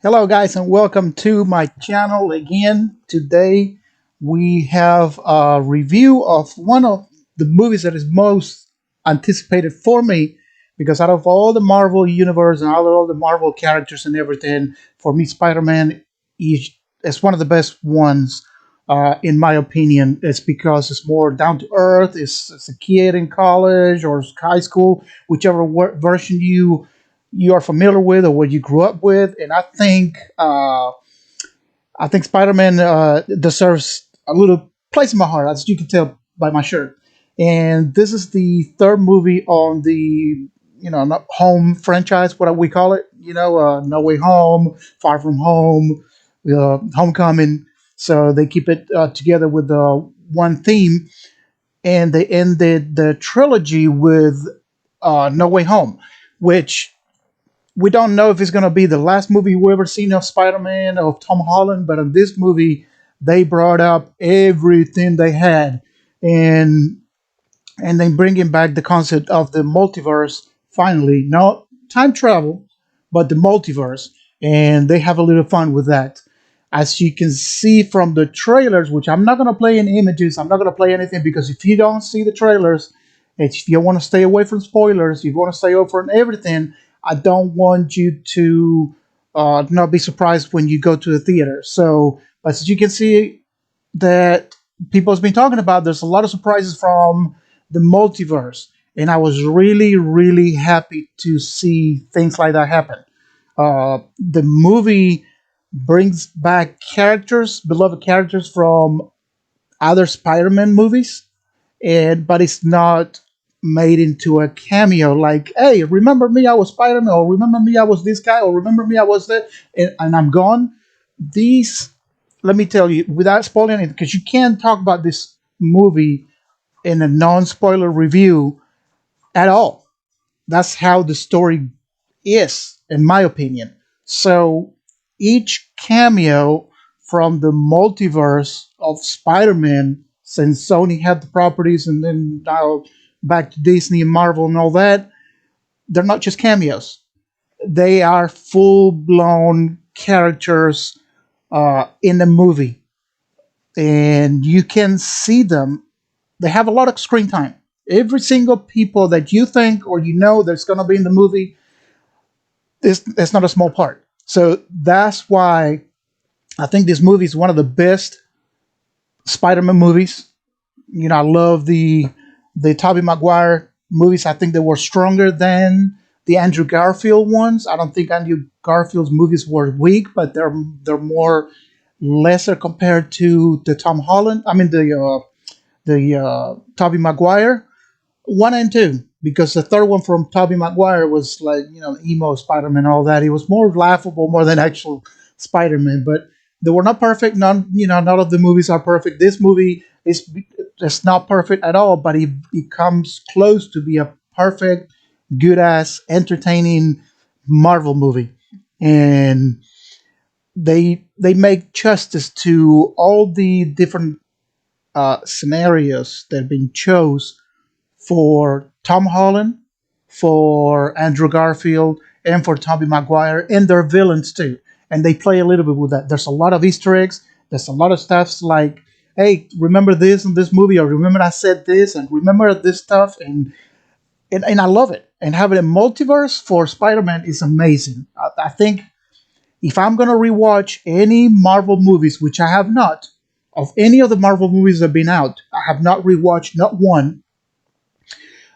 Hello, guys, and welcome to my channel again. Today, we have a review of one of the movies that is most anticipated for me because out of all the Marvel universe and out of all the Marvel characters and everything, for me, Spider-Man is one of the best ones, in my opinion. It's because it's more down to earth. It's a kid in college or high school, whichever version you are familiar with or what you grew up with, and I think Spider-Man deserves a little place in my heart, as you can tell by my shirt. And this is the third movie on the not home franchise, what we call it. No Way Home, Far From Home, Homecoming. So they keep it together with one theme, and they ended the trilogy with No Way Home, which we don't know if it's going to be the last movie we ever seen of Spider-Man of Tom Holland, but in this movie, they brought up everything they had, and then bringing back the concept of the multiverse. Finally, not time travel, but the multiverse, and they have a little fun with that. As you can see from the trailers, which I'm not going to play any images, I'm not going to play anything because if you don't see the trailers, if you want to stay away from spoilers, you want to stay away from everything, I don't want you to not be surprised when you go to the theater. So, as you can see, that people has been talking about, there's a lot of surprises from the multiverse, and I was really, really happy to see things like that happen. The movie brings back characters, beloved characters from other Spider-Man movies, and but it's not made into a cameo like, hey, remember me, I was Spider-Man, or remember me, I was this guy, or remember me, I was that, and I'm gone. These, let me tell you, without spoiling anything, because you can't talk about this movie in a non-spoiler review at all. That's how the story is, in my opinion. So each cameo from the multiverse of Spider-Man, since Sony had the properties and then now back to Disney and Marvel and all that, they're not just cameos. They are full-blown characters in the movie, and you can see them. They have a lot of screen time. Every single people that you think or you know that's going to be in the movie, it's not a small part. So that's why I think this movie is one of the best Spider-Man movies. I love the Tobey Maguire movies. I think they were stronger than the Andrew Garfield ones. I don't think Andrew Garfield's movies were weak, but they're more lesser compared to the Tom Holland. I mean the Tobey Maguire. One and two, because the third one from Tobey Maguire was like, emo Spider-Man, all that. He was more laughable more than actual Spider-Man, but they were not perfect. None of the movies are perfect. This movie is it's not perfect at all, but it comes close to be a perfect, good ass, entertaining Marvel movie, and they make justice to all the different scenarios that have been chose for Tom Holland, for Andrew Garfield, and for Tobey Maguire, and their villains too. And they play a little bit with that. There's a lot of Easter eggs. There's a lot of stuff like, hey, remember this in this movie, or remember I said this, and remember this stuff, and I love it. And having a multiverse for Spider-Man is amazing. I think if I'm gonna rewatch any Marvel movies, which I have not, of any of the Marvel movies that have been out, I have not rewatched not one.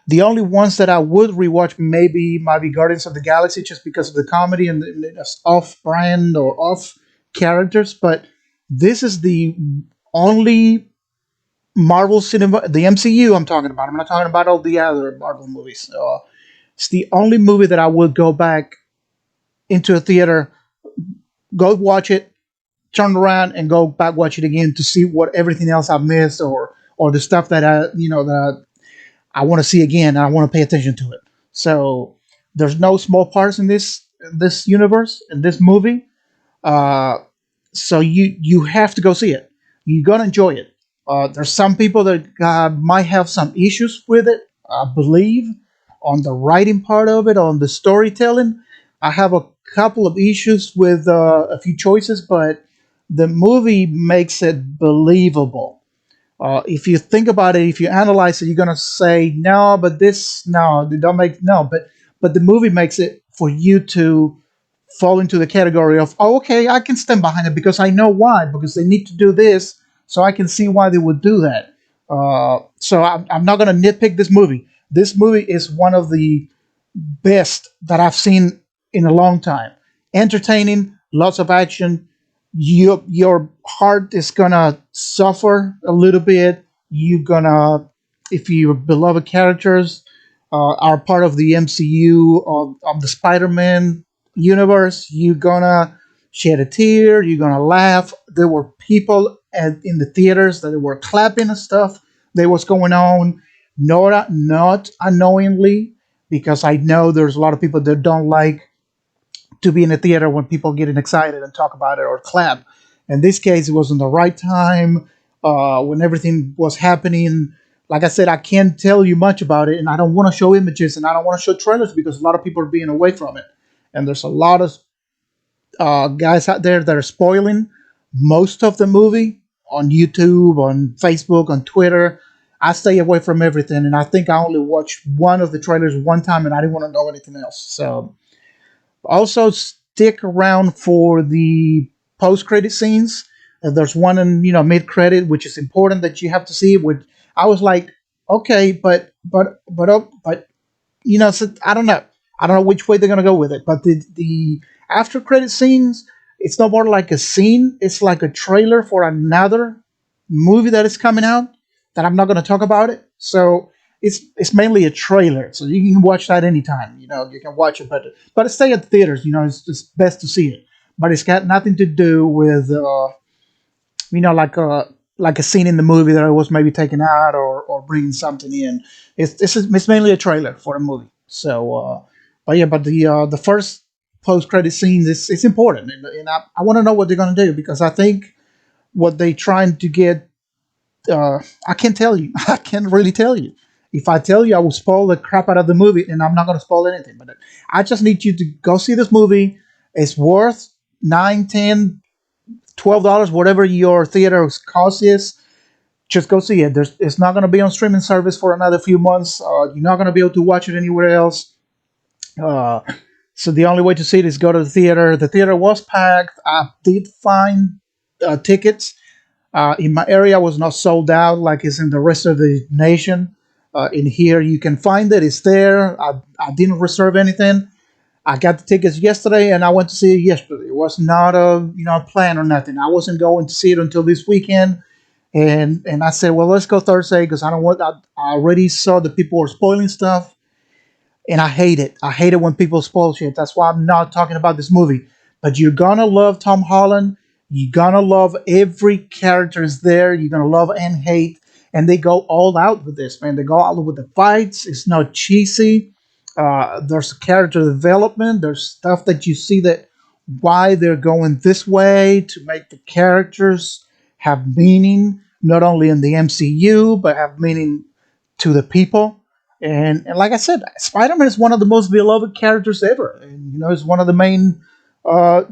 The only ones that I would rewatch maybe might be Guardians of the Galaxy, just because of the comedy and the off-brand or off characters. But this is the only Marvel cinema, the MCU. I'm talking about. I'm not talking about all the other Marvel movies. It's the only movie that I would go back into a theater, go watch it, turn around, and go back watch it again to see what everything else I missed, or the stuff that I want to see again. And I want to pay attention to it. So there's no small parts in this universe in this movie. Uh, so you have to go see it. You're gonna enjoy it. There's some people that might have some issues with it. I believe on the writing part of it, on the storytelling. I have a couple of issues with a few choices, but the movie makes it believable. If you think about it, if you analyze it, you're gonna say no, but this no, they don't make no, but the movie makes it for you to fall into the category of, oh, okay, I can stand behind it because I know why, because they need to do this, so I can see why they would do that. So I'm not gonna nitpick this movie. This movie is one of the best that I've seen in a long time. Entertaining, lots of action. Your heart is gonna suffer a little bit. You're gonna, if your beloved characters are part of the MCU of the Spider-Man universe, you're gonna shed a tear. You're gonna laugh. There were people in the theaters that were clapping and stuff. That was going on, not unknowingly, because I know there's a lot of people that don't like to be in a theater when people getting excited and talk about it or clap. In this case, it was in the right time when everything was happening. Like I said, I can't tell you much about it, and I don't want to show images and I don't want to show trailers because a lot of people are being away from it. And there's a lot of guys out there that are spoiling most of the movie on YouTube, on Facebook, on Twitter. I stay away from everything, and I think I only watched one of the trailers one time, and I didn't want to know anything else. So, also stick around for the post-credit scenes. There's one in mid-credit, which is important that you have to see. Which I was like, okay, but so I don't know. I don't know which way they're gonna go with it. But the after credit scenes, it's not more like a scene. It's like a trailer for another movie that is coming out that I'm not gonna talk about it. So it's mainly a trailer, so you can watch that anytime. You can watch it, but stay at the theaters. It's best to see it. But it's got nothing to do with like a scene in the movie that I was maybe taken out or bringing something in. It's mainly a trailer for a movie. So, but the first post credit scene is it's important, and I want to know what they're gonna do because I think what they trying to get. I can't tell you. I can't really tell you. If I tell you, I will spoil the crap out of the movie, and I'm not gonna spoil anything. But I just need you to go see this movie. It's worth 9, 10, $12, whatever your theater cost is. Just go see it. It's not going to be on streaming service for another few months. You're not going to be able to watch it anywhere else. Uh, so the only way to see it is go to the theater. The theater was packed. I did find tickets. In my area, was not sold out like it's in the rest of the nation. In here, you can find it. It's there. I didn't reserve anything. I got the tickets yesterday, and I went to see it yesterday. It was not a plan or nothing. I wasn't going to see it until this weekend, and I said, well, let's go Thursday because I don't want. I already saw that people were spoiling stuff, and I hate it. I hate it when people spoil shit. That's why I'm not talking about this movie. But you're gonna love Tom Holland. You're gonna love every character is there. You're gonna love and hate, and they go all out with this, man. They go all out with the fights. It's not cheesy. There's character development. There's stuff that you see that why they're going this way to make the characters have meaning, not only in the MCU but have meaning to the people. And like I said, Spider-Man is one of the most beloved characters ever, and is one of the main, uh,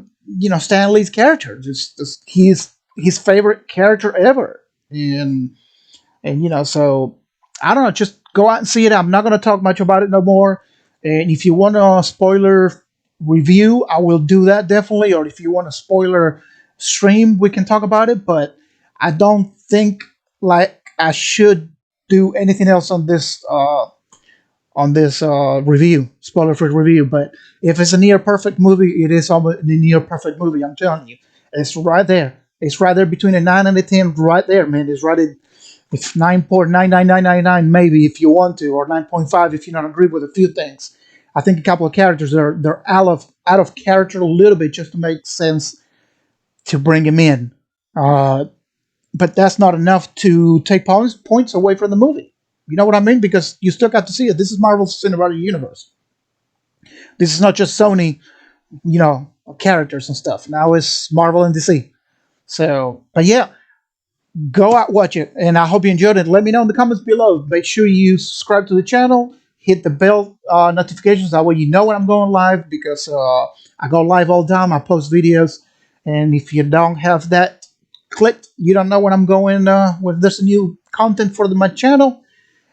Stan Lee's characters. He's his favorite character ever, so I don't know. Just go out and see it. I'm not going to talk much about it no more. And if you want a spoiler review, I will do that definitely. Or if you want a spoiler stream, we can talk about it. But I don't think like I should do anything else on this review, spoiler free review. But if it's a near perfect movie, it is almost a near perfect movie. I'm telling you, it's right there. It's right there between a 9 and a 10, right there, man. It's 9.99999 maybe if you want to, or 9.5 if you don't agree with a few things. I think a couple of characters they're out of character a little bit just to make sense to bring him in. Uh, but that's not enough to take points away from the movie. You know what I mean? Because you still got to see it. This is Marvel's Cinematic Universe. This is not just Sony, characters and stuff. Now it's Marvel and DC. So, but yeah, go out, watch it, and I hope you enjoyed it. Let me know in the comments below. Make sure you subscribe to the channel, hit the bell notifications. That way you know when I'm going live, because I go live all the time. I post videos, and if you don't have that clicked, you don't know when I'm going when there's a new content for my channel.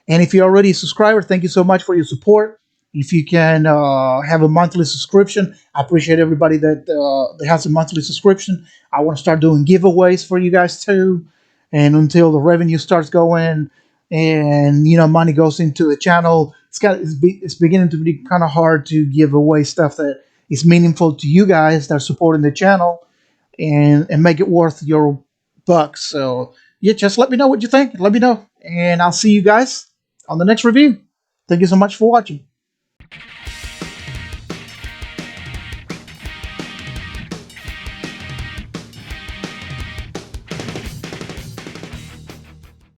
And if you're already a subscriber, thank you so much for your support. If you can have a monthly subscription, I appreciate everybody that has a monthly subscription. I want to start doing giveaways for you guys too. And until the revenue starts going, and money goes into the channel, it's beginning to be kind of hard to give away stuff that is meaningful to you guys that are supporting the channel, and make it worth your bucks. So yeah, just let me know what you think. Let me know, and I'll see you guys on the next review. Thank you so much for watching.